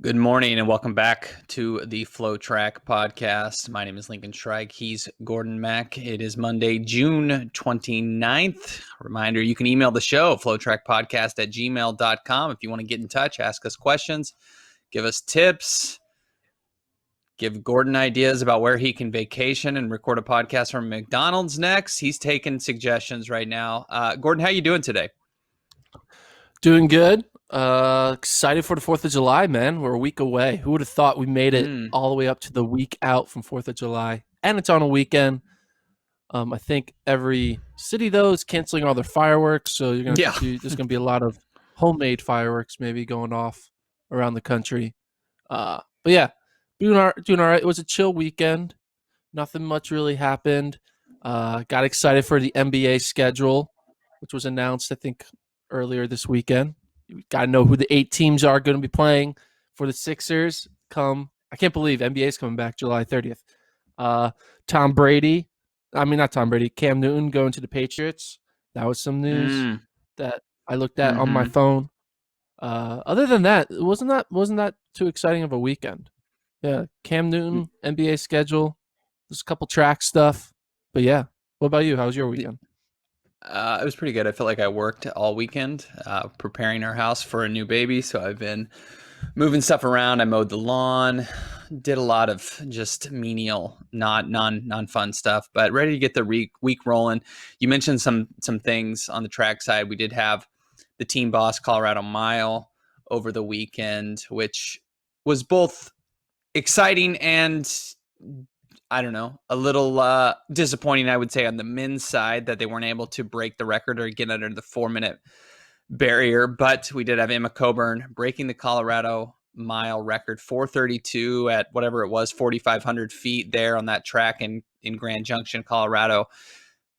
Good morning and welcome back to the FloTrack podcast. My name is Lincoln Schreig. He's Gordon Mack. It is Monday, June 29th. Reminder, you can email the show, flotrackpodcast@gmail.com. If you want to get in touch, ask us questions, give us tips, give Gordon ideas about where he can vacation and record a podcast from McDonald's next. He's taking suggestions right now. Gordon, how you doing today? Doing good. Excited for the 4th of July, man. We're a week away. Who would have thought we made it all the way up to the week out from 4th of July? And it's on a weekend. I think every city, though, is canceling all their fireworks. So there's going to be a lot of homemade fireworks maybe going off around the country. But yeah, doing all right. It was a chill weekend. Nothing much really happened. Got excited for the NBA schedule, which was announced, I think, earlier this weekend. You got to know who the 8 teams are going to be playing for the Sixers. I can't believe NBA's coming back July 30th. Cam Newton going to the Patriots. That was some news that I looked at on my phone. Other than that, wasn't that too exciting of a weekend. Yeah, Cam Newton, NBA schedule, just a couple track stuff. But yeah, what about you? How was your weekend? It was pretty good. I felt like I worked all weekend preparing our house for a new baby. So I've been moving stuff around. I mowed the lawn, did a lot of just menial, non-fun stuff, but ready to get the week rolling. You mentioned some things on the track side. We did have the Team Boss Colorado Mile over the weekend, which was both exciting and I don't know, a little disappointing, I would say, on the men's side that they weren't able to break the record or get under the 4-minute barrier. But we did have Emma Coburn breaking the Colorado Mile record, 4:32 at whatever it was, 4,500 feet there on that track in Grand Junction, Colorado.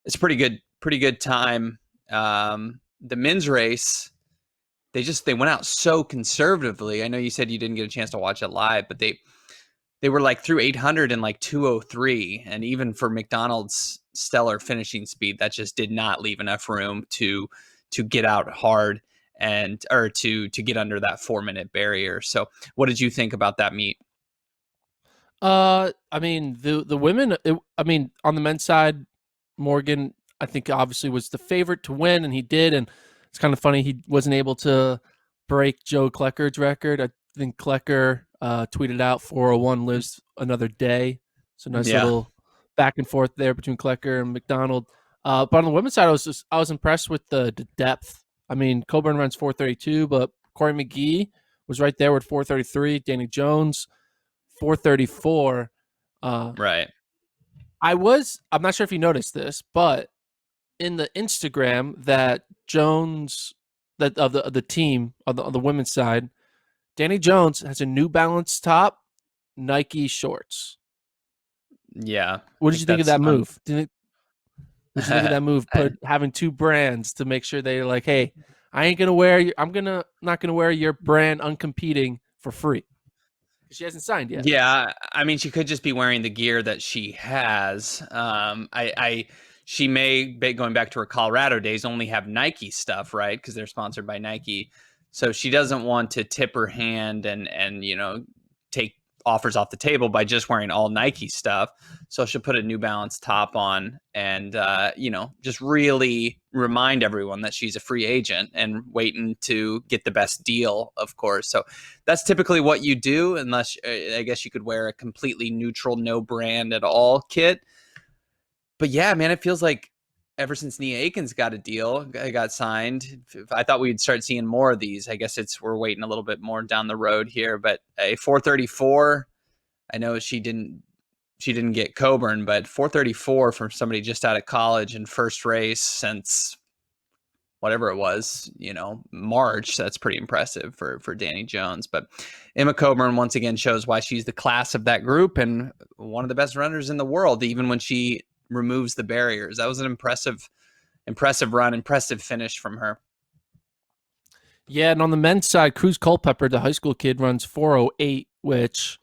It's a pretty good time. The men's race, they went out so conservatively. I know you said you didn't get a chance to watch it live, but they were like through 800 and like 203. And even for McDonald's stellar finishing speed, that just did not leave enough room to get out hard or to get under that 4-minute barrier. So what did you think about that meet? I mean, the women, on the men's side, Morgan, I think obviously was the favorite to win, and he did. And it's kind of funny he wasn't able to break Joe Klecker's record. I think Klecker tweeted out 401 lives another day. So nice little back and forth there between Klecker and McDonald. But on the women's side, I was impressed with the depth. I mean, Coburn runs 432, but Corey McGee was right there with 433. Danny Jones, 434. Right. I'm not sure if you noticed this, but in the Instagram that Jones that of the team on the women's side, Danny Jones has a New Balance top, Nike shorts. Yeah. What did you think of that move? What did you think of that move? Having 2 brands to make sure they're like, hey, not gonna wear your brand uncompeting for free. She hasn't signed yet. Yeah, I mean, she could just be wearing the gear that she has. She may, going back to her Colorado days, only have Nike stuff, right? Because they're sponsored by Nike. So she doesn't want to tip her hand and take offers off the table by just wearing all Nike stuff. So she'll put a New Balance top on and just really remind everyone that she's a free agent and waiting to get the best deal, of course. So that's typically what you do, unless I guess you could wear a completely neutral, no brand at all kit. But yeah, man, it feels like ever since Nia Akins got a deal, got signed, I thought we'd start seeing more of these. I guess we're waiting a little bit more down the road here. But a 434, I know she didn't get Coburn, but 434 from somebody just out of college and first race since whatever it was, March. That's pretty impressive for Danny Jones. But Emma Coburn once again shows why she's the class of that group and one of the best runners in the world, even when she removes the barriers. That was an impressive run, impressive finish from her. Yeah, and on the men's side, Cruz Culpepper, the high school kid, runs 408, which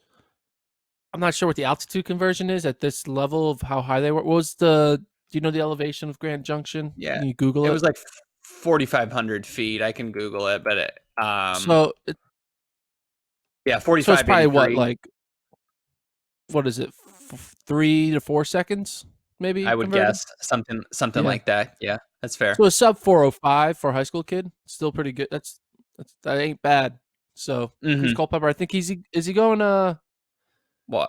I'm not sure what the altitude conversion is at this level of how high they were. What was do you know the elevation of Grand Junction? Yeah. Can you Google it? It was like 4,500 feet. I can Google it, but Yeah, So it's probably what, 45.83. like, what is it, 3 to 4 seconds, maybe I would converted? guess something Yeah. like that. Yeah, that's fair. So a sub 405 for a high school kid, still pretty good. That ain't bad. So Chris Hmm. Culpepper, I think is he going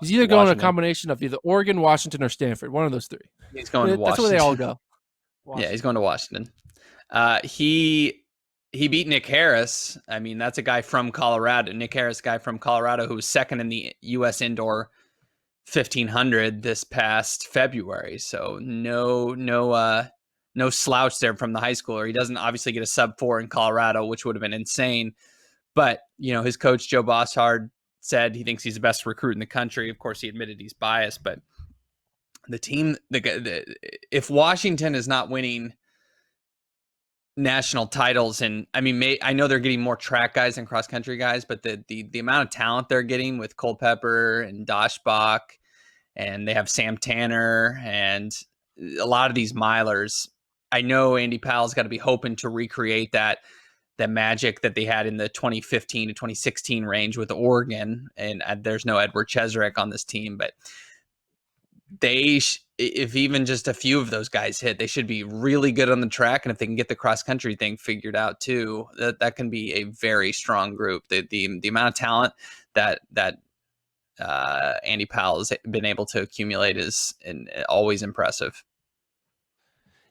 he's either going a Washington. combination of either Oregon, Washington, or Stanford, one of those three. He's going to That's where they all Washington. go. Yeah, he's Washington. going to Washington. He beat Nick Harris. I mean, that's a guy from Colorado. Nick Harris, guy from Colorado, who was second in the U.S. Indoor 1500 this past February. So no slouch there from the high schooler. He doesn't obviously get a sub 4 in Colorado, which would have been insane. But his coach Joe Bosshard said he thinks he's the best recruit in the country. Of course, he admitted he's biased, but the team, if Washington is not winning national titles, and I mean, I know they're getting more track guys and cross country guys, but the amount of talent they're getting with Culpepper and Doshbach, and they have Sam Tanner and a lot of these milers. I know Andy Powell's got to be hoping to recreate that magic that they had in the 2015 to 2016 range with Oregon, and there's no Edward Cheserek on this team, but if even just a few of those guys hit, they should be really good on the track. And if they can get the cross country thing figured out too, that can be a very strong group. The amount of talent that Andy Powell has been able to accumulate is always impressive.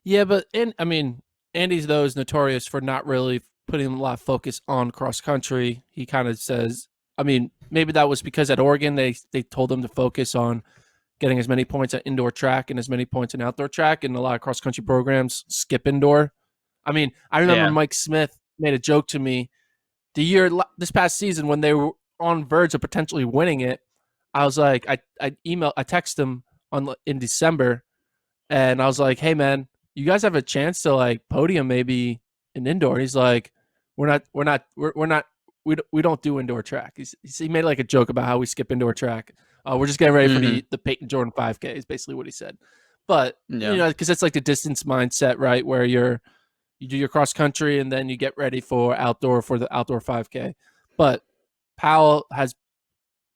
Yeah, but I mean, Andy's though is notorious for not really putting a lot of focus on cross country. He kind of says, I mean, maybe that was because at Oregon they told him to focus on getting as many points at indoor track and as many points in outdoor track, and a lot of cross country programs skip indoor. I mean, I remember Yeah. Mike Smith made a joke to me this past season when they were on verge of potentially winning it. I was like, I texted him in December, and I was like, hey man, you guys have a chance to like podium maybe in indoor. He's like, we're not we don't do indoor track. He made like a joke about how we skip indoor track. We're just getting ready for Mm-hmm. the Peyton Jordan 5K is basically what he said. But Yeah. because that's like the distance mindset, right? Where you do your cross country and then you get ready for the outdoor 5K. But Powell has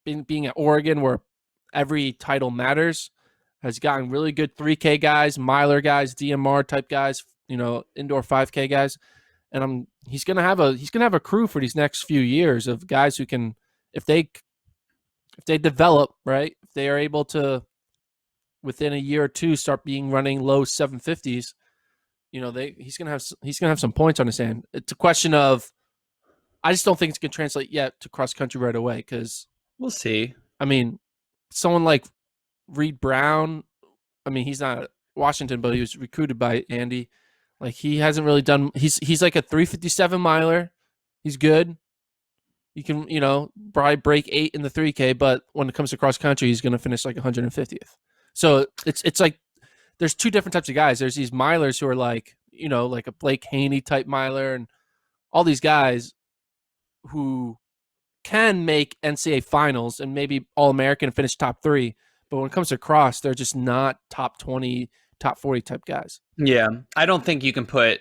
been being at Oregon where every title matters, has gotten really good 3K guys, miler guys, DMR type guys, indoor 5K guys, and he's gonna have a crew for these next few years of guys who can, if they develop right, if they are able to within a year or two start being running low 750s, he's gonna have some points on his hand. It's a question of, I just don't think it's gonna translate yet to cross country right away because We'll see. I mean, someone like Reed Brown, I mean, he's not Washington, but he was recruited by Andy. Like he hasn't really done. He's like a 357 miler. He's good. You can probably break 8 in the 3K, but when it comes to cross country, he's going to finish like 150th. So it's like there's two different types of guys. There's these milers who are like like a Blake Haney type miler, and all these guys who can make NCAA finals and maybe All American and finish top 3. But when it comes to cross, they're just not top 20, top 40 type guys. Yeah. I don't think you can put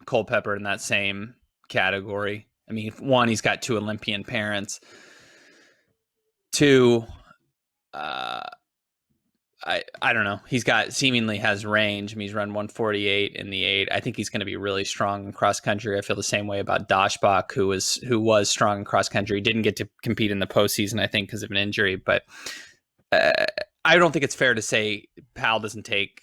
Culpepper in that same category. I mean, one, he's got 2 Olympian parents. 2, I don't know. He's got seemingly has range. I mean, he's run 148 in the 8. I think he's going to be really strong in cross country. I feel the same way about Doshbach, who was strong in cross country. Didn't get to compete in the postseason, I think, because of an injury. But I don't think it's fair to say Powell doesn't take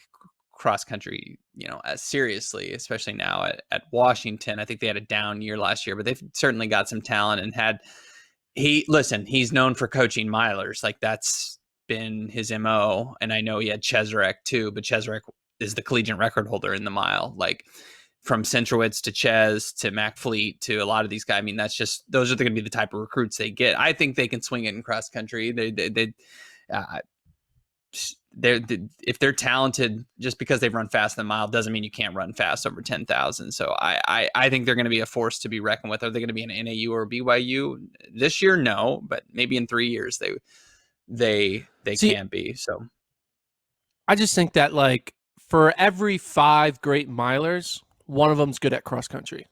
cross country, as seriously, especially now at Washington. I think they had a down year last year, but they've certainly got some talent and he's known for coaching milers. Like that's been his MO. And I know he had Cheserek too, but Cheserek is the collegiate record holder in the mile. Like from Centrowitz to Ches to McFleet to a lot of these guys. I mean, those are going to be the type of recruits they get. I think they can swing it in cross country. If they're talented, just because they've run fast in the mile doesn't mean you can't run fast over 10,000. So I think they're going to be a force to be reckoned with. Are they going to be an NAU or BYU this year? No, but maybe in 3 years they can be. So I just think that like for every 5 great milers, one of them's good at cross country.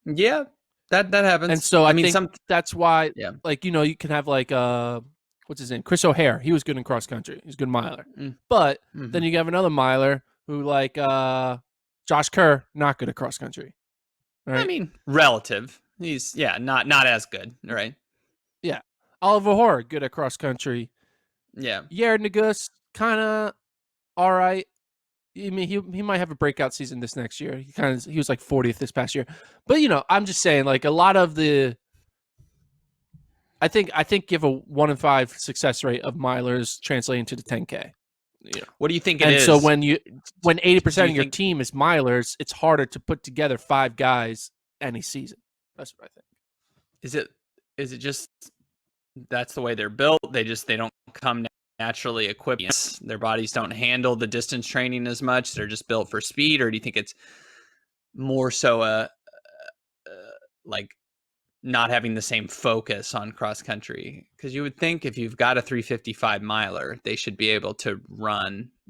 yeah, That happens. And so I mean, think that's why, yeah. like, you know, you can have like what's his name, Chris O'Hare. He was good in cross country. He's a good miler. But then you have another miler who like Josh Kerr, not good at cross country. Right? I mean, relative. He's not as good, right? Yeah. Oliver Hoare, good at cross country. Yeah. Jared Nagus, kind of all right. I mean, he might have a breakout season this next year. He was like 40th this past year. But you know, I'm just saying, like, a lot of the I think give a 1 in 5 success rate of milers translating to the 10K. You know. What do you think it and is? so when 80% of your team is milers, it's harder to put together 5 guys any season. That's what I think. Is it just that's the way they're built? They don't come naturally equipped. Their bodies don't handle the distance training as much. They're just built for speed, or do you think it's more so like not having the same focus on cross country? Because you would think if you've got a 355 miler, they should be able to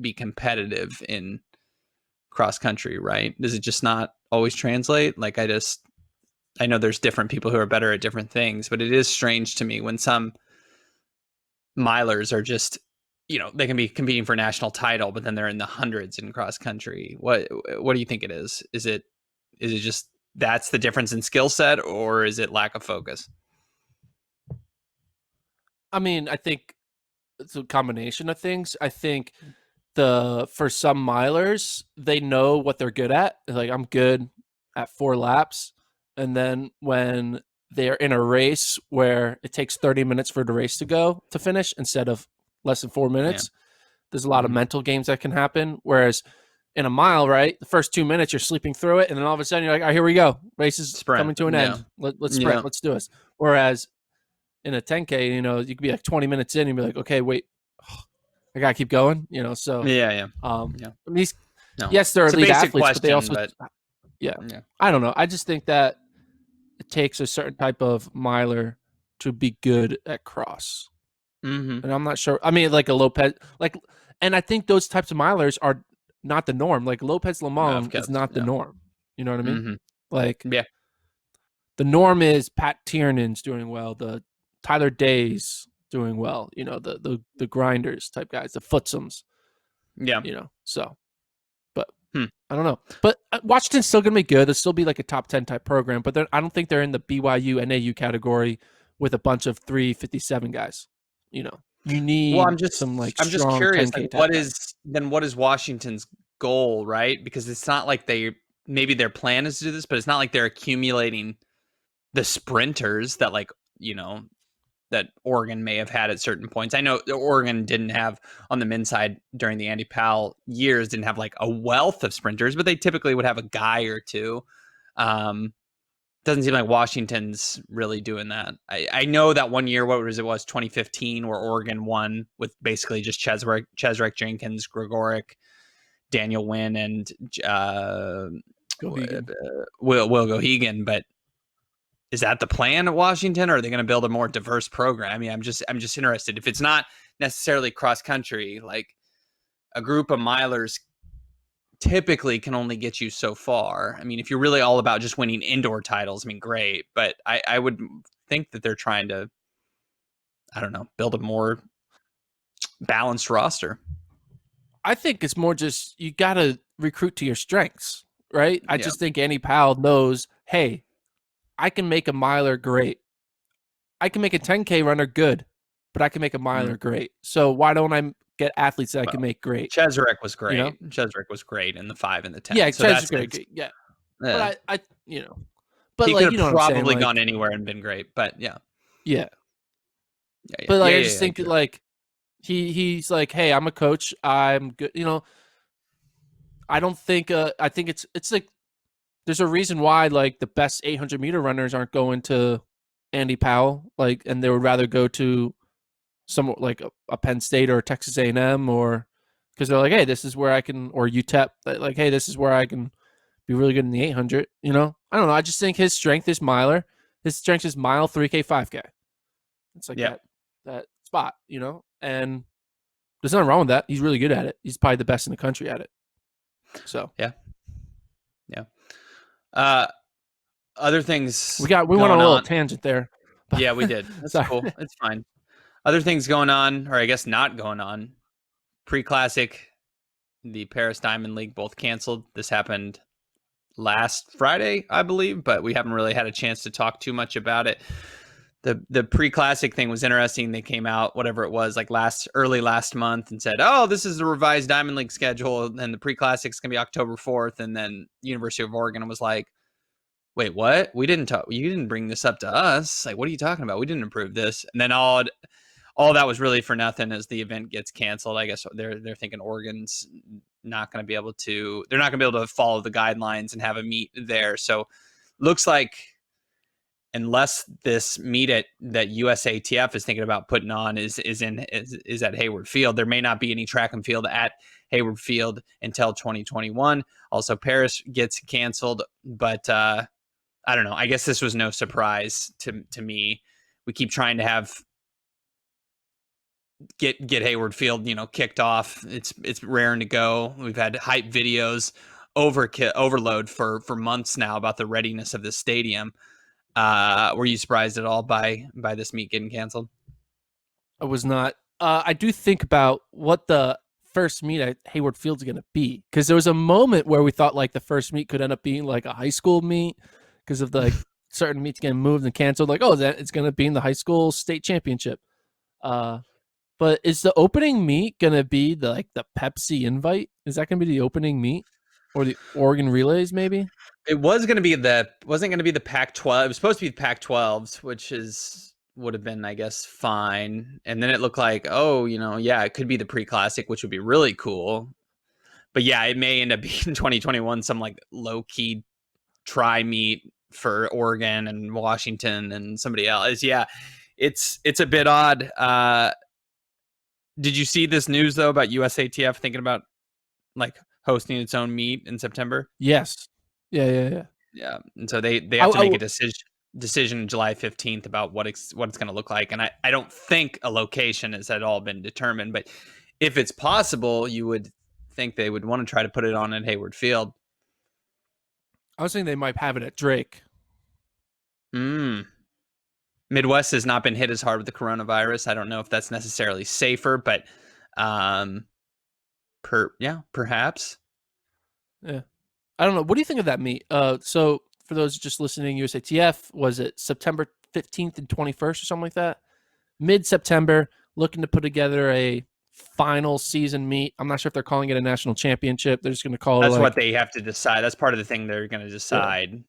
be competitive in cross country, right? Does it just not always translate? Like, I know there's different people who are better at different things, but it is strange to me when some milers are just, you know, they can be competing for a national title, but then they're in the hundreds in cross country. What do you think it is? Is it just that's the difference in skill set, or is it lack of focus? I mean, I think it's a combination of things. I think for some milers, they know what they're good at. Like, I'm good at 4 laps. And then when they're in a race where it takes 30 minutes for the race to finish instead of less than 4 minutes, there's a lot of mental games that can happen. Whereas in a mile, right, the first 2 minutes you're sleeping through it, and then all of a sudden you're like, all right, here we go. Race is coming to an end. Let's sprint. Let's do this. Whereas in a 10K, you know, you could be like 20 minutes in and be like, okay, wait, I gotta keep going. You know, so I mean, yes, they're elite athletes, but they also, I don't know. I just think that it takes a certain type of miler to be good at cross. And I'm not sure. I mean, like a Lopez, and I think those types of milers are not the norm. Like Lopez Lemon is not the norm. You know what I mean? Like, the norm is Pat Tiernan's doing well, the Tyler Day's doing well. You know, the grinders type guys, the Footsums. Yeah. You know, so, but I don't know. But Washington's still gonna be good. They'll still be like a top 10 type program, but I don't think they're in the BYU NAU category with a bunch of 357 guys. You know, you need I'm just curious. Like, what is Washington's goal, right? Because it's not like maybe their plan is to do this, but it's not like they're accumulating the sprinters that, like, you know, that Oregon may have had at certain points. I know Oregon didn't have on the men's side during the Andy Powell years, didn't have like a wealth of sprinters, but they typically would have a guy or two. Doesn't seem like Washington's really doing that. I know that one year, what was it, 2015, where Oregon won with basically just Cheswick, Jenkins, Gregoric, Daniel Wynn, and Will Gohegan. But is that the plan at Washington, or are they going to build a more diverse program? I mean, I'm just interested. If it's not necessarily cross country, like a group of milers typically can only get you so far. I mean, if you're really all about just winning indoor titles, I mean, great. But I would think that they're trying to, I don't know, build a more balanced roster. I think it's more just you got to recruit to your strengths, right? I just think Andy Powell knows, hey, I can make a miler great. I can make a 10K runner good, but I can make a miler great. So why don't I get athletes that I can make great? Cheswick was great. You know? Cheswick was great in the 5 and the 10. Yeah, so Cheswick's great. Yeah. But I you know, but he like, could you know have what I'm saying, probably like, gone anywhere and been great. But yeah. Yeah. But like, I just think that, like, he's like, hey, I'm a coach. I'm good. You know, I don't think. I think it's like there's a reason why, like, the best 800-meter runners aren't going to Andy Powell, like, and they would rather go to some like a Penn State or a Texas A&M, or because they're like, hey, this is where I can, or UTEP, like, hey, this is where I can be really good in the 800. You know, I don't know. I just think his strength is miler. His strength is mile, 3K, 5K. It's like that spot, you know, and there's nothing wrong with that. He's really good at it. He's probably the best in the country at it. So yeah. other things We went on going a little on. tangent there. Yeah, we did. That's Sorry. cool. It's fine. Other things going on, or I guess not going on. Pre-Classic, the Paris Diamond League, both canceled. This happened last Friday, I believe, but we haven't really had a chance to talk too much about it. The Pre-Classic thing was interesting. They came out, whatever it was, like early last month, and said, "Oh, this is the revised Diamond League schedule, and the Pre-Classic's gonna be October 4th." And then University of Oregon was like, "Wait, what? We didn't talk. You didn't bring this up to us. Like, what are you talking about? We didn't approve this." And then all that was really for nothing as the event gets canceled. I guess they're thinking Oregon's not going to be able to. They're not going to be able to follow the guidelines and have a meet there. So looks like unless this meet that USATF is thinking about putting on is at Hayward Field, there may not be any track and field at Hayward Field until 2021. Also, Paris gets canceled, but I don't know. I guess this was no surprise to me. We keep trying to get Hayward Field, kicked off. It's raring to go. We've had hype videos overload for months now about the readiness of the stadium. Were you surprised at all by this meet getting canceled? I was not. I do think about what the first meet at Hayward Field's going to be, because there was a moment where we thought like the first meet could end up being like a high school meet because of the certain meets getting moved and canceled. Like, it's going to be in the high school state championship. But is the opening meet going to be the Pepsi Invite? Is that going to be the opening meet, or the Oregon Relays maybe? It wasn't going to be the Pac-12. It was supposed to be the Pac-12s, which would have been, I guess, fine. And then it looked like, it could be the Pre-Classic, which would be really cool. But yeah, it may end up being 2021, some like low-key try meet for Oregon and Washington and somebody else. Yeah, it's a bit odd. Did you see this news though about USATF thinking about like hosting its own meet in September? Yes. Yeah. Yeah, and so they have to make a decision July 15th about what it's going to look like. And I don't think a location has at all been determined, but if it's possible, you would think they would want to try to put it on at Hayward Field. I was thinking they might have it at Drake. Midwest has not been hit as hard with the coronavirus. I don't know if that's necessarily safer, but perhaps. Yeah. I don't know. What do you think of that meet? So for those just listening, USATF, was it September 15th and 21st or something like that? Mid-September, looking to put together a final season meet. I'm not sure if they're calling it a national championship. They're just going to call it. That's what they have to decide. That's part of the thing they're going to decide.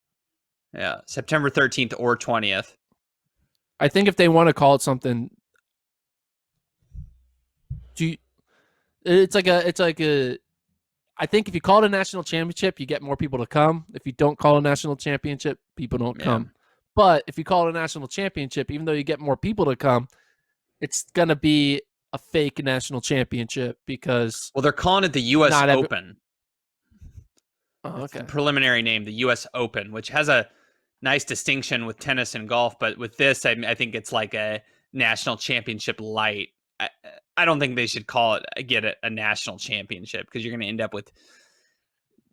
Yeah. September 13th or 20th. I think if they want to call it something, it's like a. I think if you call it a national championship, you get more people to come. If you don't call it a national championship, people don't come. But if you call it a national championship, even though you get more people to come, it's going to be a fake national championship because... Well, they're calling it the U.S. Open. Oh, okay. The preliminary name, the U.S. Open, which has a nice distinction with tennis and golf. But with this, I think it's like a national championship light. I don't think they should get a national championship because you're going to end up with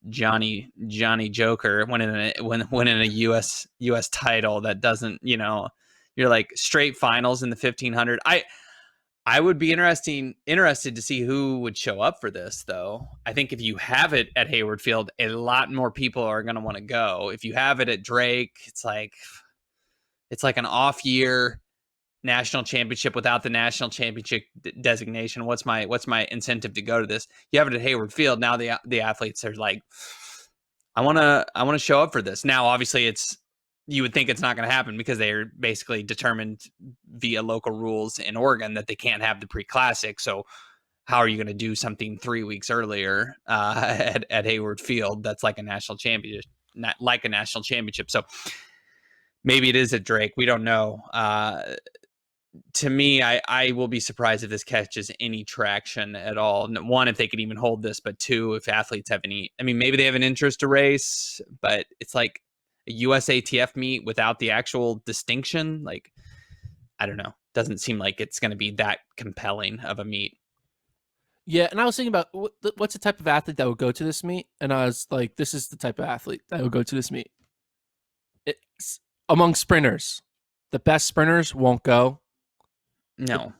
Johnny Joker winning a U.S. title that doesn't, you're like straight finals in the 1500. I would be interested to see who would show up for this, though. I think if you have it at Hayward Field, a lot more people are going to want to go. If you have it at Drake, it's like an off year national championship without the national championship designation. What's my incentive to go to this? You have it at Hayward Field. Now the athletes are like, I want to show up for this. Now, obviously you would think it's not going to happen because they're basically determined via local rules in Oregon that they can't have the Pre-Classic. So how are you going to do something 3 weeks earlier at Hayward Field? That's like a national championship, not like a national championship. So maybe it is at Drake. We don't know. To me, I will be surprised if this catches any traction at all. One, if they could even hold this, but two, if athletes have maybe they have an interest to race, but it's like a USATF meet without the actual distinction. Like, I don't know. Doesn't seem like it's going to be that compelling of a meet. Yeah, and I was thinking about what's the type of athlete that would go to this meet, and I was like, this is the type of athlete that would go to this meet. among sprinters, the best sprinters won't go. No.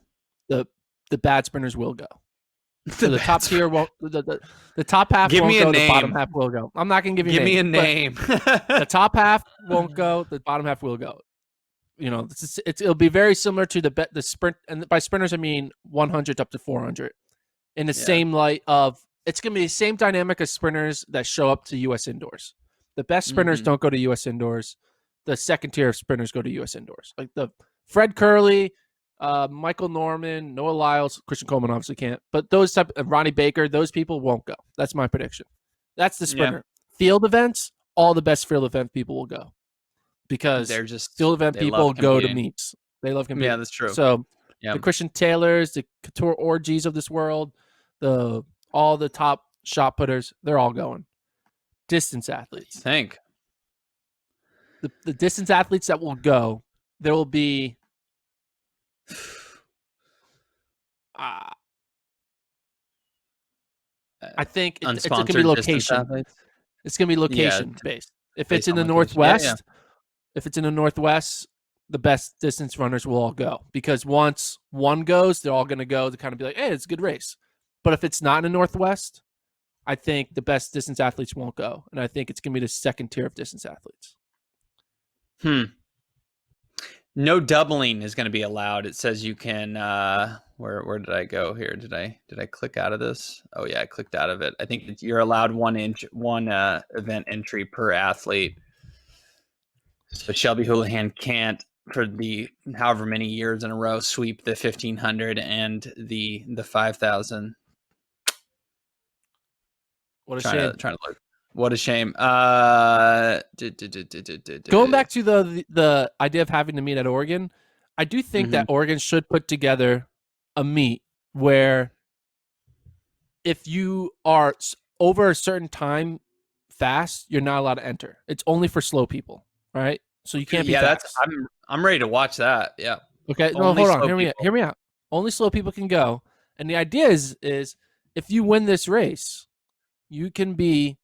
The bad sprinters will go. So the top tier won't. The top half Give won't me a go. The bottom name. half will go. I'm not gonna give you Give me a names, name. the top half won't go. The bottom half will go. You know, it'll be very similar to the sprint, and by sprinters I mean 100 up to 400. In the same light of, it's gonna be the same dynamic as sprinters that show up to U.S. indoors. The best sprinters don't go to U.S. indoors. The second tier of sprinters go to U.S. indoors. Like the Fred Curley, Michael Norman, Noah Lyles, Christian Coleman obviously can't, but those type of Ronnie Baker, those people won't go. That's my prediction. That's the sprinter. Yeah. Field events, all the best field event people will go because they're just field event people go to meets. They love competing. Yeah, that's true. So the Christian Taylors, the Couture Orgies of this world, all the top shot putters, they're all going. Distance athletes. I think the distance athletes that will go, there will be I think it's going to be location. It's going to be location based. If it's in the Northwest, if it's in the Northwest, the best distance runners will all go because once one goes, they're all going to go to kind of be like, hey, it's a good race. But if it's not in the Northwest, I think the best distance athletes won't go. And I think it's going to be the second tier of distance athletes. No doubling is going to be allowed. It says you can, where did I go here? Did I click out of this? Oh yeah, I clicked out of it. I think you're allowed one event entry per athlete. So Shelby Houlihan can't, for the however many years in a row, sweep the 1500 and the 5000. What a shame. Trying to look. What a shame. Going back to the idea of having to meet at Oregon, I do think that Oregon should put together a meet where if you are over a certain time fast, you're not allowed to enter. It's only for slow people, right? So you can't be fast. I'm ready to watch that. Yeah. Okay. No, hold on. Hear me out. Only slow people can go. And the idea is if you win this race, you can be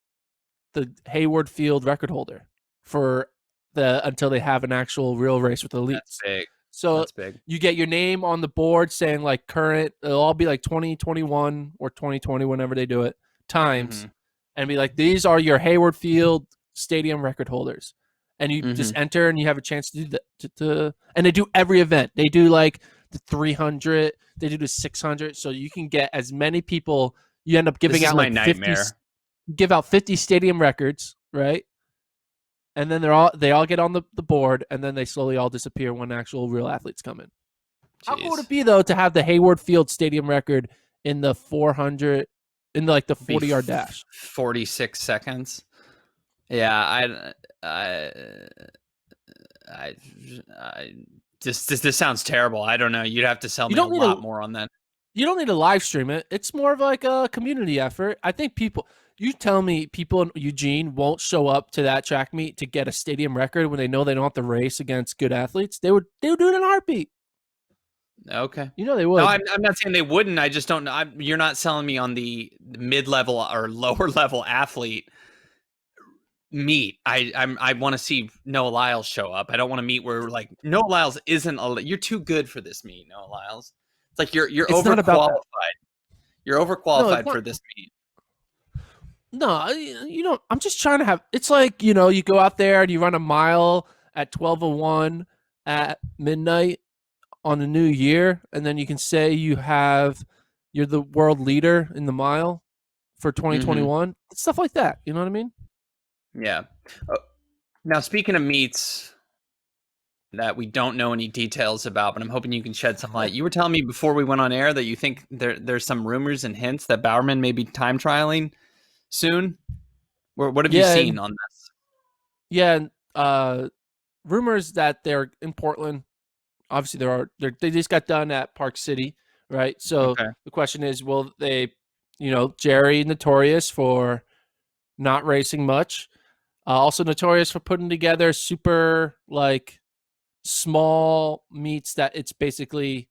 the Hayward Field record holder for until they have an actual real race with the elites. That's big. So that's big. You get your name on the board saying like current, it'll all be like 2021 or 2020 whenever they do it times, and be like, these are your Hayward Field Stadium record holders, and you just enter and you have a chance to do that. And they do every event. They do like the 300, they do the 600, so you can get as many people. You end up giving out like 50. Give out 50 stadium records, right? And then they all get on the board, and then they slowly all disappear when actual real athletes come in. Jeez. How cool would it be though to have the Hayward Field Stadium record in the 400, in the 40-yard dash? 46 seconds. Yeah, this sounds terrible. I don't know. You'd have to sell me a lot more on that. You don't need to live stream it. It's more of like a community effort. I think you tell me people in Eugene won't show up to that track meet to get a stadium record when they know they don't have to race against good athletes. They would do it in a heartbeat. Okay. You know they would. No, I'm not saying they wouldn't. I just don't know. You're not selling me on the mid-level or lower-level athlete meet. I want to see Noah Lyles show up. I don't want to meet where like Noah Lyles isn't. You're too good for this meet, Noah Lyles. It's like you're overqualified. You're overqualified for this meet. No, you know, I'm just trying to have. It's like, you know, you go out there and you run a mile at 12:01 at midnight on the new year, and then you can say you're the world leader in the mile for 2021. Stuff like that. You know what I mean? Yeah. Now, speaking of meets that we don't know any details about, but I'm hoping you can shed some light. You were telling me before we went on air that you think there's some rumors and hints that Bowerman may be time trialing soon. What have you seen on this? Yeah, rumors that they're in Portland. Obviously, they just got done at Park City, right? So the question is, will they, you know, Jerry notorious for not racing much, also notorious for putting together super like small meets that it's basically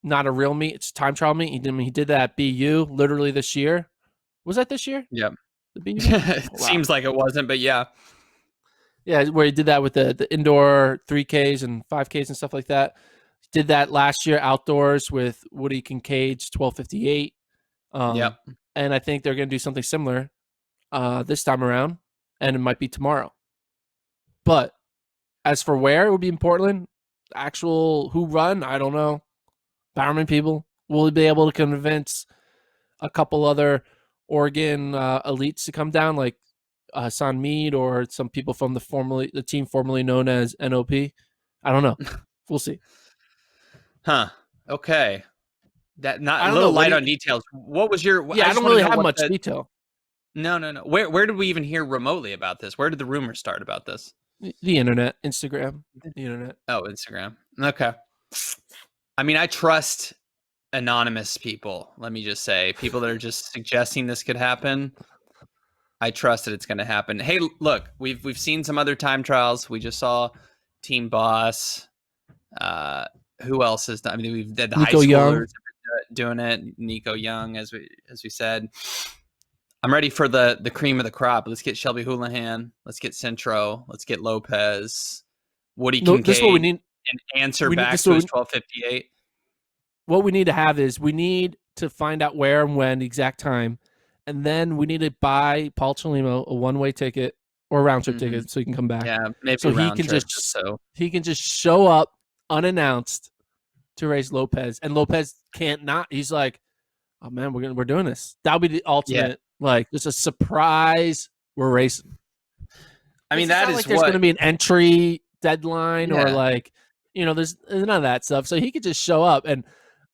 not a real meet. It's a time trial meet. He did that at BU literally this year. Was that this year? Yeah. The BU? It seems like it wasn't, but yeah. Yeah, where he did that with the indoor 3Ks and 5Ks and stuff like that. Did that last year outdoors with Woody Kincaid's 1258. Yep. And I think they're going to do something similar this time around, and it might be tomorrow. But as for where it would be in Portland, actual who run, I don't know. Bowerman people will be able to convince a couple other Oregon elites to come down, like Hassan Mead or some people from the team formerly known as NOP. I don't know. We'll see. Huh. Okay. That not I a don't know. little light on details. What was your? Yeah, I just don't want to really know have what much the. detail. No. Where did we even hear remotely about this? Where did the rumors start about this? The internet, Instagram, the internet. Oh, Instagram. Okay. I mean, I trust anonymous people. Let me just say, people that are just suggesting this could happen. I trust that it's going to happen. Hey, look, we've seen some other time trials. We just saw Team Boss. Who else has done? I mean, we've did the Nico high Young. schoolers doing it. Nico Young, as we said. I'm ready for the cream of the crop. Let's get Shelby Houlihan. Let's get Centro. Let's get Lopez. Woody No, this is what we Kincaid. need. And answer We need back this. to his 1258. What we need to have is we need to find out where and when, the exact time, and then we need to buy Paul Chalimo a one-way ticket or a round trip ticket so he can come back. Yeah, maybe So round trip. So he can just show up unannounced to race Lopez, and Lopez can't not. He's like, oh man, we're doing this. That'll be the ultimate, like, just a surprise. We're racing. I mean, that is like there's going to be an entry deadline or like, there's none of that stuff. So he could just show up, and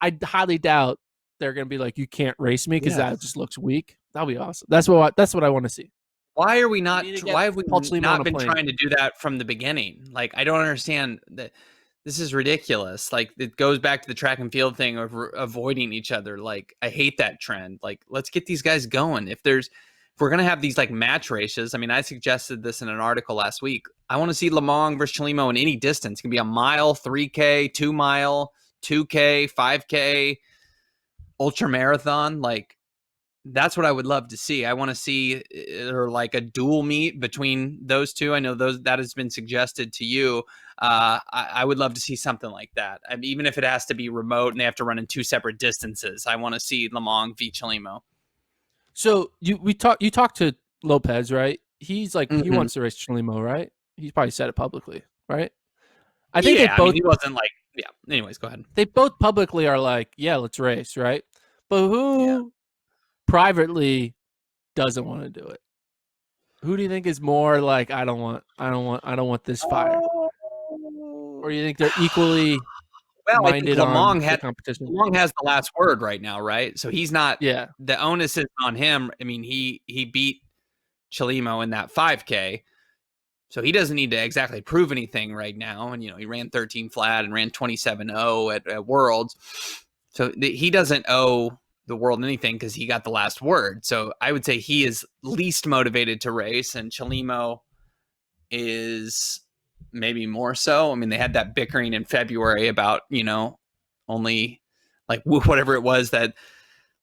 I highly doubt they're going to be like, you can't race me because that just looks weak. That'll be awesome. That's what I want to see. Why are we not? Why have we not been plane. trying to do that from the beginning? Like, I don't understand that. This is ridiculous. Like, it goes back to the track and field thing of avoiding each other. Like, I hate that trend. Like, let's get these guys going. If we're going to have these like match races, I mean, I suggested this in an article last week. I want to see Lemong versus Chalimo in any distance. It can be a mile, 3K, 2 mile, 2K, 5K, ultra marathon. Like, that's what I would love to see. I want to see or like a dual meet between those two. I know that has been suggested to you. I would love to see something like that. I mean, even if it has to be remote and they have to run in two separate distances, I want to see Lemong v Chalimo. So you talked to Lopez, right? He's like he wants to race Chalimo, right? He's probably said it publicly, right? I think they both. I mean, he wasn't like, yeah. Anyways, go ahead. They both publicly are like, yeah, let's race, right? But who privately doesn't want to do it? Who do you think is more like, I don't want this fire? Or you think they're equally minded on the competition? Lemong has the last word right now, right? So he's not. Yeah. The onus is on him. I mean, he beat Chalimo in that 5K, so he doesn't need to exactly prove anything right now. And he ran 13 flat and ran 27.0 at Worlds, so he doesn't owe the world anything because he got the last word. So I would say he is least motivated to race, and Chalimo is maybe more so. I mean, they had that bickering in February about, only like whatever it was that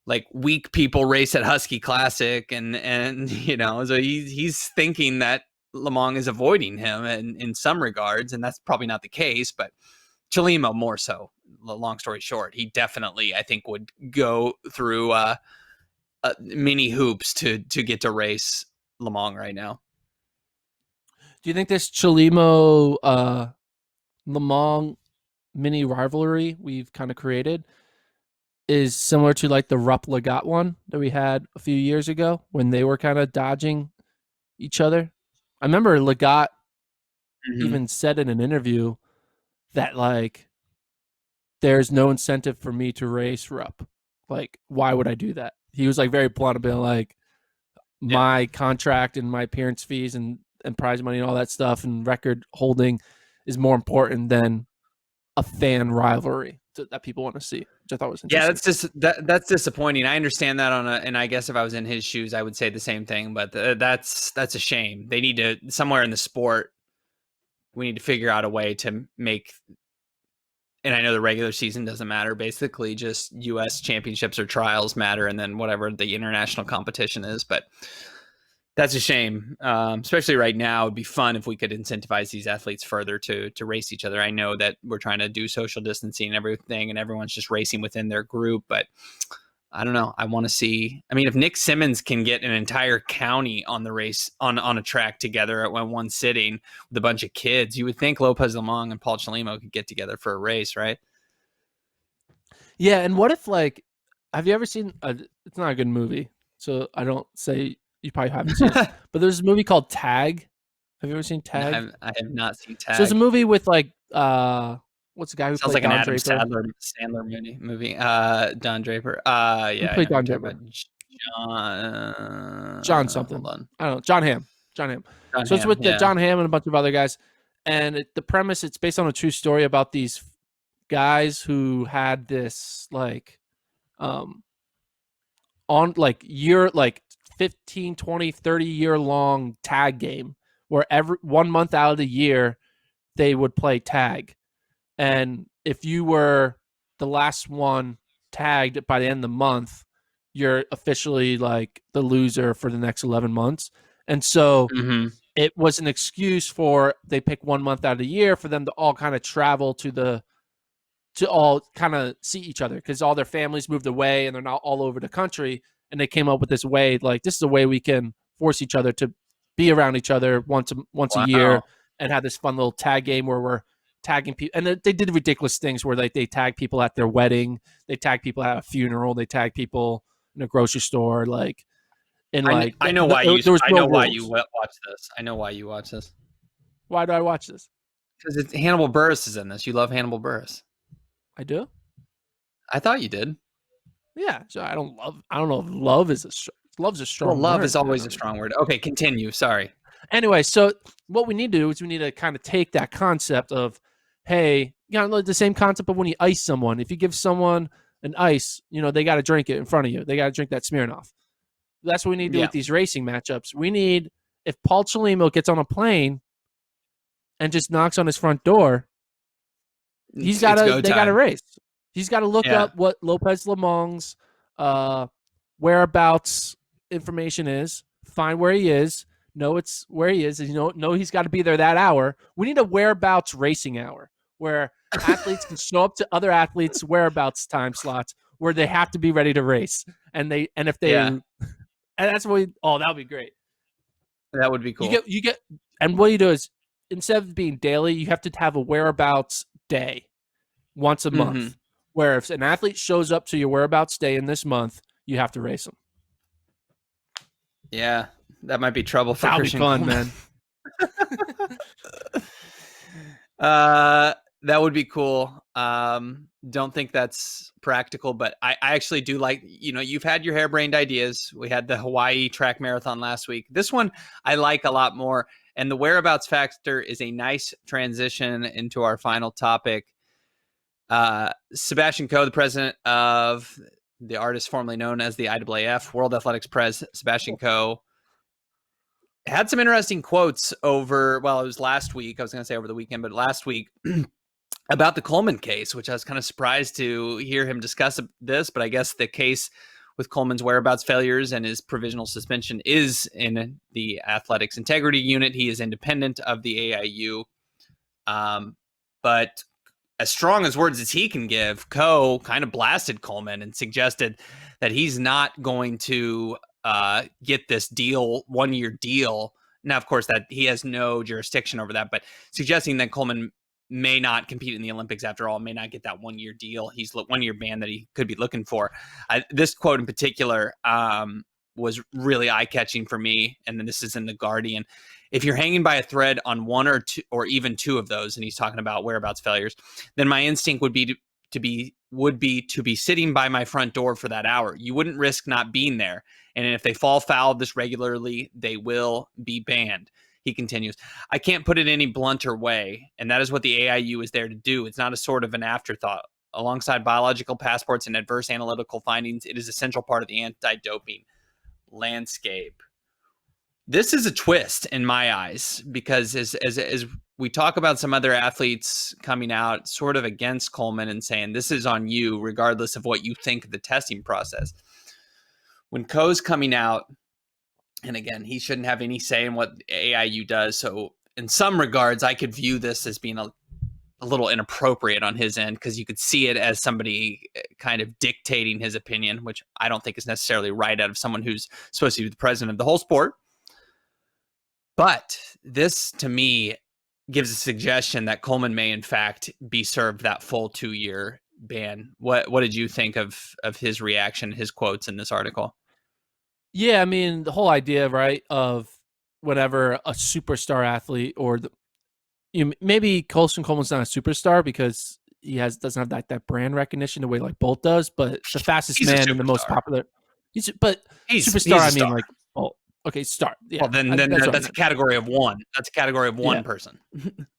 like weak people race at Husky Classic. And so he's thinking that Lemong is avoiding him in some regards. And that's probably not the case, but Chalimo more so. Long story short, he definitely, I think, would go through mini hoops to get to race Lemong right now. Do you think this Chalimo Lemong mini rivalry we've kind of created is similar to like the Rupp Legat one that we had a few years ago when they were kind of dodging each other? I remember Legat even said in an interview that like there's no incentive for me to race Rupp. Like, why would I do that? He was like very blunt about like my contract and my appearance fees and prize money and all that stuff and record holding is more important than a fan rivalry that people want to see, which I thought was interesting. Yeah, that's disappointing. I understand that and I guess if I was in his shoes, I would say the same thing. But that's a shame. They need to, somewhere in the sport, we need to figure out a way to make. And I know the regular season doesn't matter. Basically, just U.S. championships or trials matter, and then whatever the international competition is. But That's a shame, especially right now. It'd be fun if we could incentivize these athletes further to race each other. I know that we're trying to do social distancing and everything, and everyone's just racing within their group. But I don't know. I want to see. I mean, if Nick Simmons can get an entire county on the race on a track together at one sitting with a bunch of kids, you would think Lopez Lemong and Paul Chalimo could get together for a race, right? Yeah, and what if like, have you ever seen? It's not a good movie, so I don't say you probably haven't seen it. But there's a movie called Tag. Have you ever seen No, Tag? I have not seen So it's a Tag. movie with like what's the guy who Sounds played like an Don Adam Draper? Sandler movie. Don Draper. Who Yeah, I played know who you're Don talking Draper? about. John Hold something. on. I don't know. John Hamm. John Hamm. John So it's Hamm. with the Yeah. John Hamm and a bunch of other guys, and the premise it's based on a true story about these guys who had this like um on like year like 15 20 30 year long tag game where every 1 month out of the year they would play tag, and if you were the last one tagged by the end of the month, you're officially like the loser for the next 11 months. And so Mm-hmm. it was an excuse for they pick 1 month out of the year for them to all kind of travel to all kind of see each other because all their families moved away and they're not all over the country. And they came up with this way, like this is a way we can force each other to be around each other once a year Wow. and have this fun little tag game where we're tagging people. And they did ridiculous things where like they tag people at their wedding, they tag people at a funeral, they tag people in a grocery store, like and like I know why you there was I no know why you rules. watch this. I know why you watch this Why do I watch this? because it's Hannibal Buress is in this. You love Hannibal Buress. I do. I thought you did. Yeah. So I don't know if love is love's a Well, strong love is word, man. always a strong word. Okay, continue. Sorry. Anyway, so what we need to do is we need to kind of take that concept of, hey, the same concept of when you ice someone. If you give someone an ice, they got to drink it in front of you. They got to drink that Smirnoff. That's what we need to do Yeah. with these racing matchups. We need, if Paul Chalimo gets on a plane and just knocks on his front door, It's go they got to time. race. He's got to look Yeah. up what Lopez Lemong's whereabouts information is, find where he is, know it's where he is, and know he's got to be there that hour. We need a whereabouts racing hour where athletes can show up to other athletes' whereabouts time slots where they have to be ready to race. And if they Yeah. and that's what that would be great. That would be cool. You get and what you do is instead of being daily, you have to have a whereabouts day once a month. Mm-hmm. Where if an athlete shows up to your whereabouts day in this month, you have to race them. Yeah, that might be trouble for That'll Christian be fun, Coleman. man. That would be cool. Don't think that's practical, but I actually do like, you've had your harebrained ideas. We had the Hawaii track marathon last week. This one I like a lot more. And the whereabouts factor is a nice transition into our final topic. Sebastian Coe, the president of the artist formerly known as the IAAF, World Athletics Pres, Sebastian Coe, had some interesting quotes it was last week. I was going to say over the weekend, but last week about the Coleman case, which I was kind of surprised to hear him discuss this. But I guess the case with Coleman's whereabouts failures and his provisional suspension is in the athletics integrity unit. He is independent of the AIU. But as strong as words as he can give, Coe kind of blasted Coleman and suggested that he's not going to get this 1-year deal. Now, of course, that he has no jurisdiction over that, but suggesting that Coleman may not compete in the Olympics after all, may not get that 1-year deal. He's 1-year ban that he could be looking for. This quote in particular was really eye-catching for me, and then this is in The Guardian. If you're hanging by a thread on one or two, or even two of those, and he's talking about whereabouts failures, then my instinct would be to be sitting by my front door for that hour. You wouldn't risk not being there. And if they fall foul of this regularly, they will be banned. He continues, I can't put it any blunter way, and that is what the AIU is there to do. It's not a sort of an afterthought. Alongside biological passports and adverse analytical findings, it is a central part of the anti-doping landscape. This is a twist in my eyes, because as we talk about some other athletes coming out sort of against Coleman and saying this is on you, regardless of what you think of the testing process. When Coe's coming out And again, he shouldn't have any say in what AIU does. So in some regards, I could view this as being a little inappropriate on his end, because you could see it as somebody kind of dictating his opinion, which I don't think is necessarily right out of someone who's supposed to be the president of the whole sport. But this, to me, gives a suggestion that Coleman may, in fact, be served that full 2-year ban. What did you think of his reaction, his quotes in this article? Yeah, I mean, the whole idea, right, of whenever a superstar athlete or maybe Christian Coleman's not a superstar because he doesn't have that brand recognition the way like Bolt does, but the fastest man and the most popular. He's superstar. I mean, like, well, okay, star. Yeah. Well, then that's a category of one. That's a category of one person.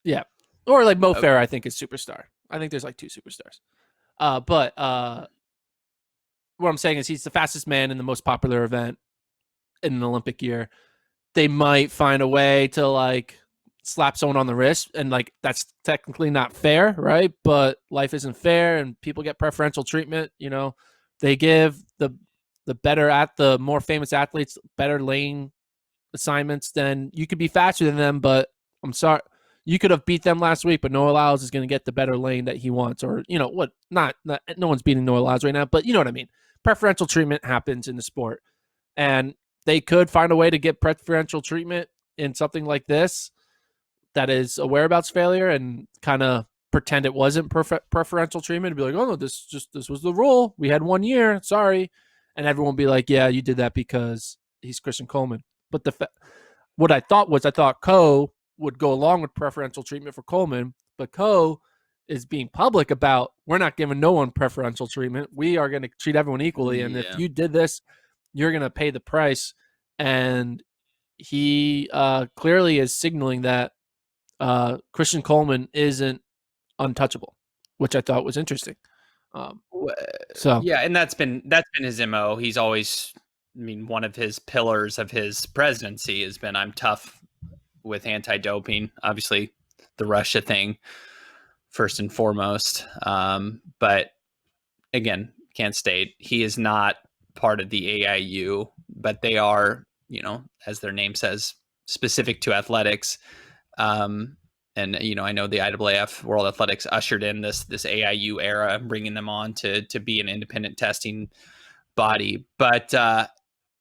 Yeah, or like Mo Farah, I think is superstar. I think there's like 2 superstars. But what I'm saying is he's the fastest man in the most popular event in an Olympic year. They might find a way to like slap someone on the wrist, and like that's technically not fair, right? But life isn't fair, and people get preferential treatment. You know, they give the more famous athletes better lane assignments. Then you could be faster than them, but I'm sorry, you could have beat them last week, but Noah Lyles is going to get the better lane that he wants, or you know what? Not no one's beating Noah Lyles right now, but you know what I mean. Preferential treatment happens in the sport, and they could find a way to get preferential treatment in something like this that is a whereabouts failure, and kind of pretend it wasn't preferential treatment and be like, oh no, this was the rule. We had 1 year. Sorry. And everyone will be like, yeah, you did that because he's Christian Coleman. But what I thought Coe would go along with preferential treatment for Coleman, but Coe is being public about, we're not giving no one preferential treatment. We are going to treat everyone equally. And if you did this, you're going to pay the price. And he clearly is signaling that Christian Coleman isn't untouchable, which I thought was interesting. And that's been his MO. He's always, I mean, one of his pillars of his presidency has been, I'm tough with anti-doping. Obviously, the Russia thing first and foremost. But again, can't state he is not part of the AIU, but they are, you know, as their name says, specific to athletics. And you know, I know the IAAF World Athletics ushered in this AIU era, bringing them on to be an independent testing body. But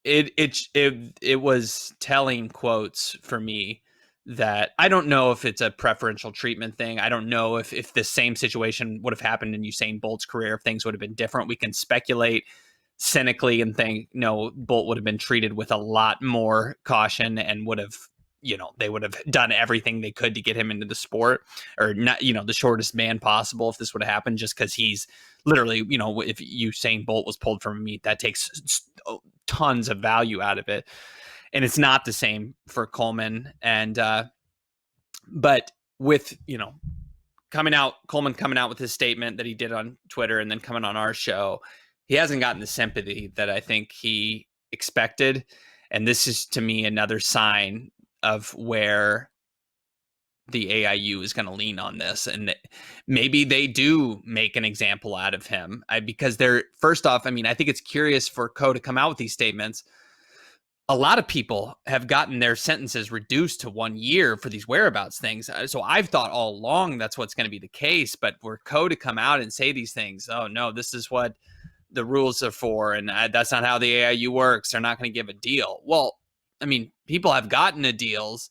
it was telling quotes for me that I don't know if it's a preferential treatment thing. I don't know if the same situation would have happened in Usain Bolt's career, if things would have been different. We can speculate cynically and think, no, Bolt would have been treated with a lot more caution and would have, you know, they would have done everything they could to get him into the sport, or not, you know, the shortest man possible if this would have happened, just because he's literally, you know, if Usain Bolt was pulled from a meet, that takes tons of value out of it. And it's not the same for Coleman. And, but with, you know, Coleman coming out with his statement that he did on Twitter and then coming on our show, he hasn't gotten the sympathy that I think he expected. And this is, to me, another sign of where the AIU is going to lean on this. And maybe they do make an example out of him, because they're, first off, I mean, I think it's curious for Coe to come out with these statements. A lot of people have gotten their sentences reduced to 1 year for these whereabouts things. So I've thought all along that's what's going to be the case. But for Coe to come out and say these things, oh no, this is what the rules are for, and that's not how the AIU works. They're not going to give a deal. Well, I mean, people have gotten to deals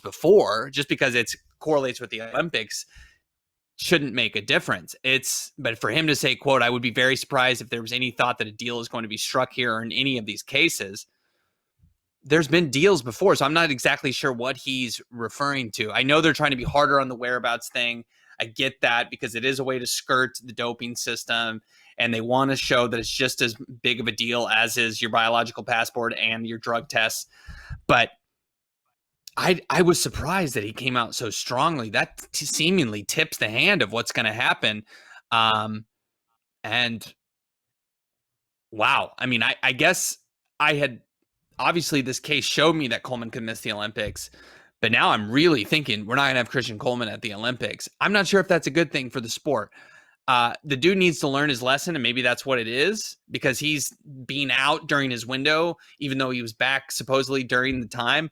before. Just because it correlates with the Olympics shouldn't make a difference. But for him to say, quote, I would be very surprised if there was any thought that a deal is going to be struck here or in any of these cases. There's been deals before, so I'm not exactly sure what he's referring to. I know they're trying to be harder on the whereabouts thing. I get that, because it is a way to skirt the doping system, and they want to show that it's just as big of a deal as is your biological passport and your drug tests. But I was surprised that he came out so strongly. That seemingly tips the hand of what's going to happen. And wow, I mean, I guess I had, obviously this case showed me that Coleman could miss the Olympics, but now I'm really thinking we're not going to have Christian Coleman at the Olympics. I'm not sure if that's a good thing for the sport. The dude needs to learn his lesson, and maybe that's what it is, because he's being out during his window, even though he was back supposedly during the time.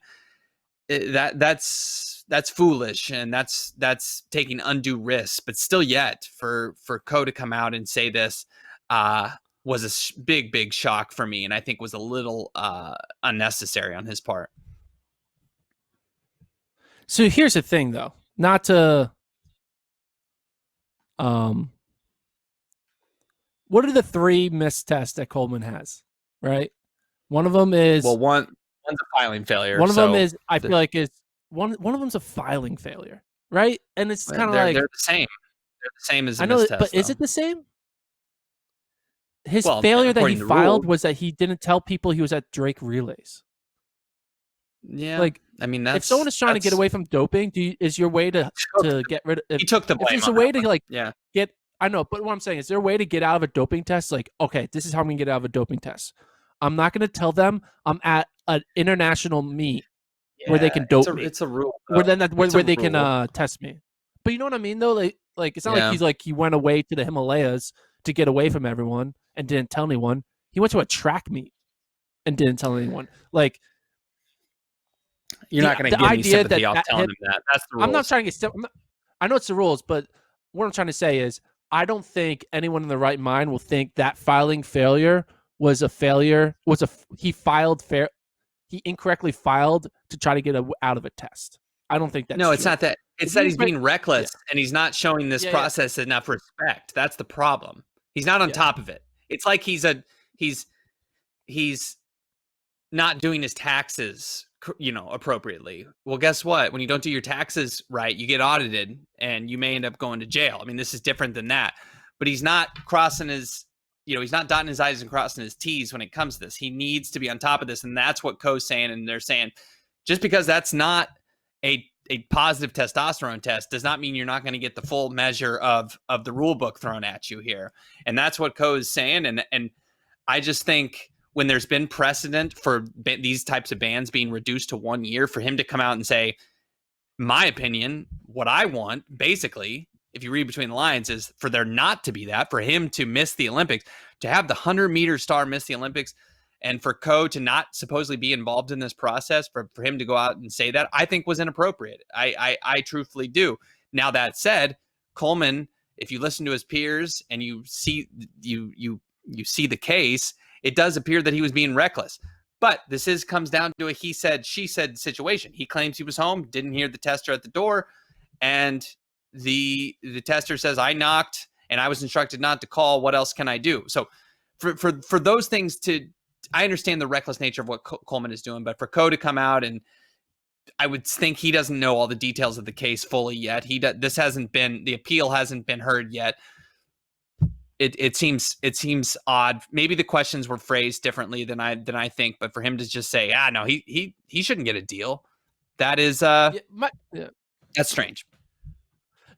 That's foolish, and that's taking undue risks. But still, yet for Coe to come out and say this was a big shock for me, and I think was a little unnecessary on his part. So here's the thing, though, not to what are the 3 missed tests that Coleman has? Right, one of them is one's a filing failure. One of them is I feel like is one of them's a filing failure, right? And it's kind of like they're the same. They're the same as I know, mistest, but though. Is it the same? His failure that he filed was that he didn't tell people he was at Drake relays. Yeah, like I mean, if someone is trying to get away from doping, is your way to get rid of? He took the blame. If there's a way to get, I know, but what I'm saying is there a way to get out of a doping test? Like, okay, this is how I'm gonna get out of a doping test. I'm not gonna tell them I'm at an international meet where they can dope me. It's a rule. Where they can test me. But you know what I mean, though? Like it's not like he went away to the Himalayas to get away from everyone and didn't tell anyone. He went to a track meet and didn't tell anyone. Like, you're not going to get any sympathy off telling him that. That's the rules. I'm not trying to get. I know it's the rules, but what I'm trying to say is I don't think anyone in the right mind will think that filing failure was a failure. He incorrectly filed to try to get out of a test. I don't think that's no. It's true. not that. It's that he's being reckless and he's not showing this process enough respect. That's the problem. He's not on top of it. It's like he's not doing his taxes, appropriately. Well, guess what? When you don't do your taxes right, you get audited and you may end up going to jail. I mean, this is different than that. But he's not crossing his. He's not dotting his I's and crossing his T's when it comes to this. He needs to be on top of this. And that's what Coe's saying. And they're saying, just because that's not a positive testosterone test does not mean you're not going to get the full measure of the rule book thrown at you here. And that's what Coe is saying. And I just think when there's been precedent for these types of bans being reduced to 1 year, for him to come out and say, my opinion, what I want, basically, if you read between the lines, is for there not to be that, for him to miss the Olympics, to have the 100-meter star miss the Olympics, and for Coe to not supposedly be involved in this process, for him to go out and say that, I think was inappropriate. I truthfully do. Now, that said, Coleman, if you listen to his peers and you see the case, it does appear that he was being reckless. But this comes down to a he said, she said situation. He claims he was home, didn't hear the tester at the door, and the tester says, I knocked and I was instructed not to call. What else can I do? So for those things I understand the reckless nature of what Coleman is doing, but for Coe to come out, and I would think he doesn't know all the details of the case fully yet. The appeal hasn't been heard yet. It seems odd. Maybe the questions were phrased differently than I think, but for him to just say, no, he shouldn't get a deal. That is that's strange.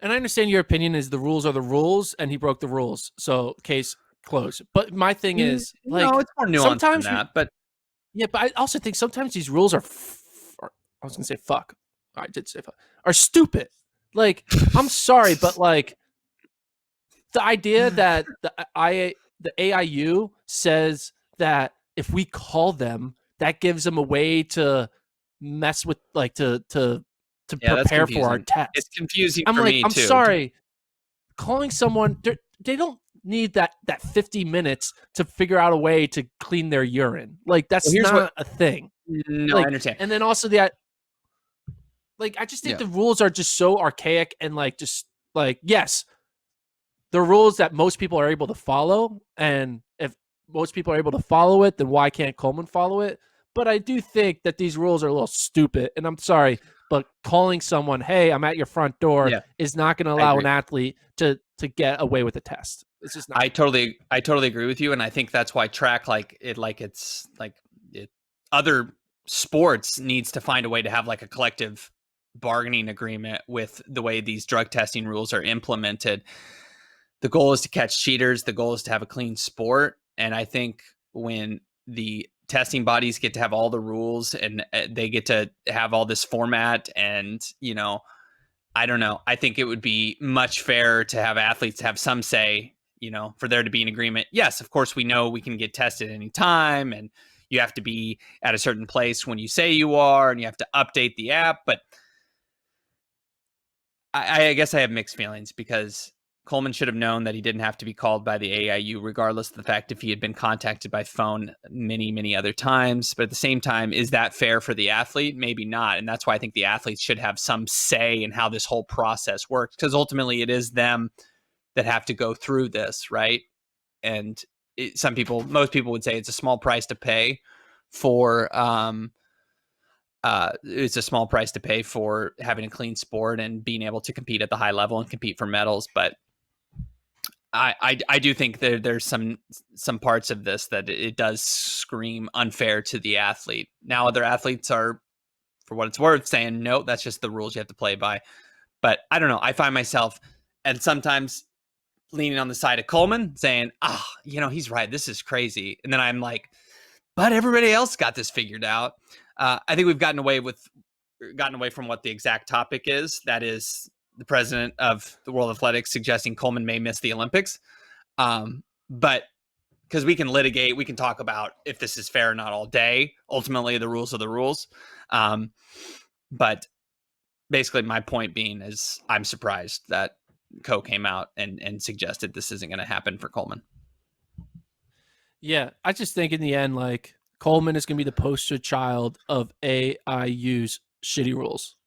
And I understand your opinion is the rules are the rules, and he broke the rules, so case closed. But my thing is, no, it's more nuanced than that. But I also think sometimes these rules are I was gonna say fuck. I did say fuck. Are stupid. Like, I'm sorry, but like the idea that the AIU says that if we call them, that gives them a way to mess with, like, to prepare for our test. It's confusing for me too. I'm sorry. Calling someone, they don't need that 50 minutes to figure out a way to clean their urine. Like, that's not a thing. No, I understand. And then also I just think the rules are just so archaic and yes, the rules that most people are able to follow. And if most people are able to follow it, then why can't Coleman follow it? But I do think that these rules are a little stupid. And I'm sorry, but calling someone, hey, I'm at your front door is not going to allow an athlete to get away with a test. It's just not. I totally agree with you. And I think that's why track, other sports needs to find a way to have like a collective bargaining agreement with the way these drug testing rules are implemented. The goal is to catch cheaters. The goal is to have a clean sport. And I think when the testing bodies get to have all the rules and they get to have all this format and, I don't know. I think it would be much fairer to have athletes have some say, for there to be an agreement. Yes, of course, we know we can get tested anytime, and you have to be at a certain place when you say you are, and you have to update the app. But I guess I have mixed feelings because Coleman should have known that he didn't have to be called by the AIU, regardless of the fact if he had been contacted by phone many, many other times. But at the same time, is that fair for the athlete? Maybe not. And that's why I think the athletes should have some say in how this whole process works, because ultimately it is them that have to go through this, right? And most people would say it's a small price to pay for it's a small price to pay for having a clean sport and being able to compete at the high level and compete for medals. But I do think there's some parts of this that it does scream unfair to the athlete. Now, other athletes are, for what it's worth, saying, no, that's just the rules you have to play by. But I don't know. I find myself, and sometimes leaning on the side of Coleman, saying, he's right. This is crazy. And then I'm like, but everybody else got this figured out. I think we've gotten away from what the exact topic is. That is the president of the World Athletics suggesting Coleman may miss the Olympics. But because we can litigate, we can talk about if this is fair or not all day. Ultimately, the rules are the rules. But basically, my point being is I'm surprised that Coe came out and suggested this isn't going to happen for Coleman. Yeah, I just think in the end, like, Coleman is going to be the poster child of AIU's shitty rules.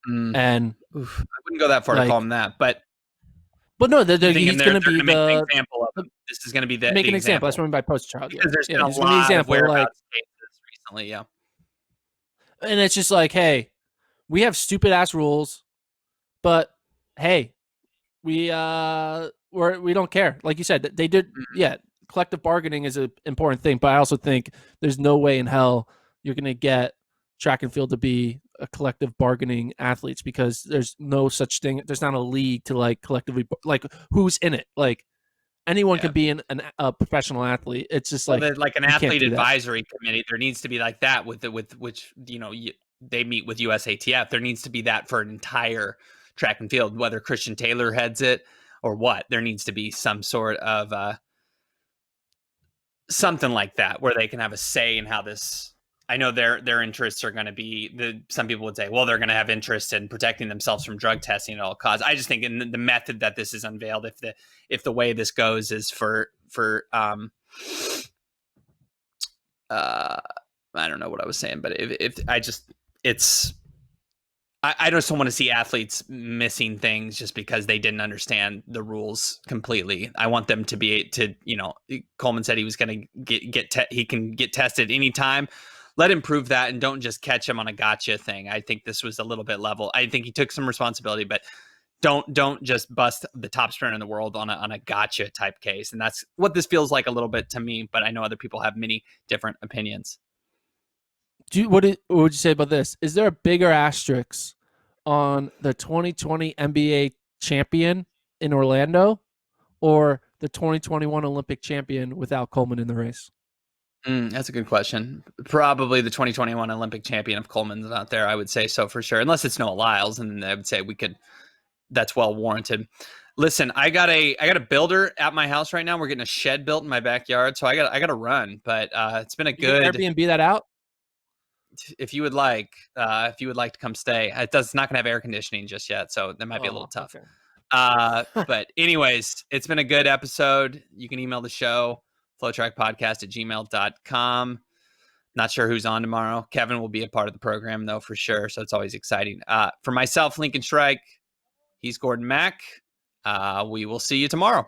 And I wouldn't go that far to call him that, but no, he's going to be make an example of him. This is going to be make an example. That's what I mean by poster child. Because there's been a lot of whereabouts cases recently, yeah. And it's just like, hey, we have stupid ass rules, but hey, we don't care. Like you said, they did. Yeah, collective bargaining is an important thing, but I also think there's no way in hell you're going to get track and field to be a collective bargaining athletes, because there's no such thing. There's not a league to like collectively, like, who's in it. Like, anyone can be a professional athlete. It's just like an athlete advisory committee. There needs to be like that with which they meet with USATF. There needs to be that for an entire track and field, whether Christian Taylor heads it or what. There needs to be some sort of something like that where they can have a say in how this. I know their interests are going to be some people would say, well, they're going to have interest in protecting themselves from drug testing at all costs. I just think in the method that this is unveiled, if the way this goes is for I don't know what I was saying, but I just don't want to see athletes missing things just because they didn't understand the rules completely. I want them to be Coleman said he was going to he can get tested anytime. Let him prove that, and don't just catch him on a gotcha thing. I think this was a little bit level. I think he took some responsibility, but don't just bust the top sprinter in the world on a gotcha type case. And that's what this feels like a little bit to me, but I know other people have many different opinions. What would you say about this? Is there a bigger asterisk on the 2020 NBA champion in Orlando or the 2021 Olympic champion without Coleman in the race? That's a good question. Probably the 2021 Olympic champion if Coleman's not there. I would say so for sure. Unless it's Noah Lyles, and I would say that's well warranted. Listen, I got a builder at my house right now. We're getting a shed built in my backyard, so I got to run. But it's been a good Airbnb that out. If you would like to come stay. It's not going to have air conditioning just yet, so that might be a little tough. Okay. But anyways, it's been a good episode. You can email the show, FloTrackPodcast@gmail.com. Not sure who's on tomorrow. Kevin will be a part of the program, though, for sure. So it's always exciting. For myself, Lincoln Strike, he's Gordon Mack. We will see you tomorrow.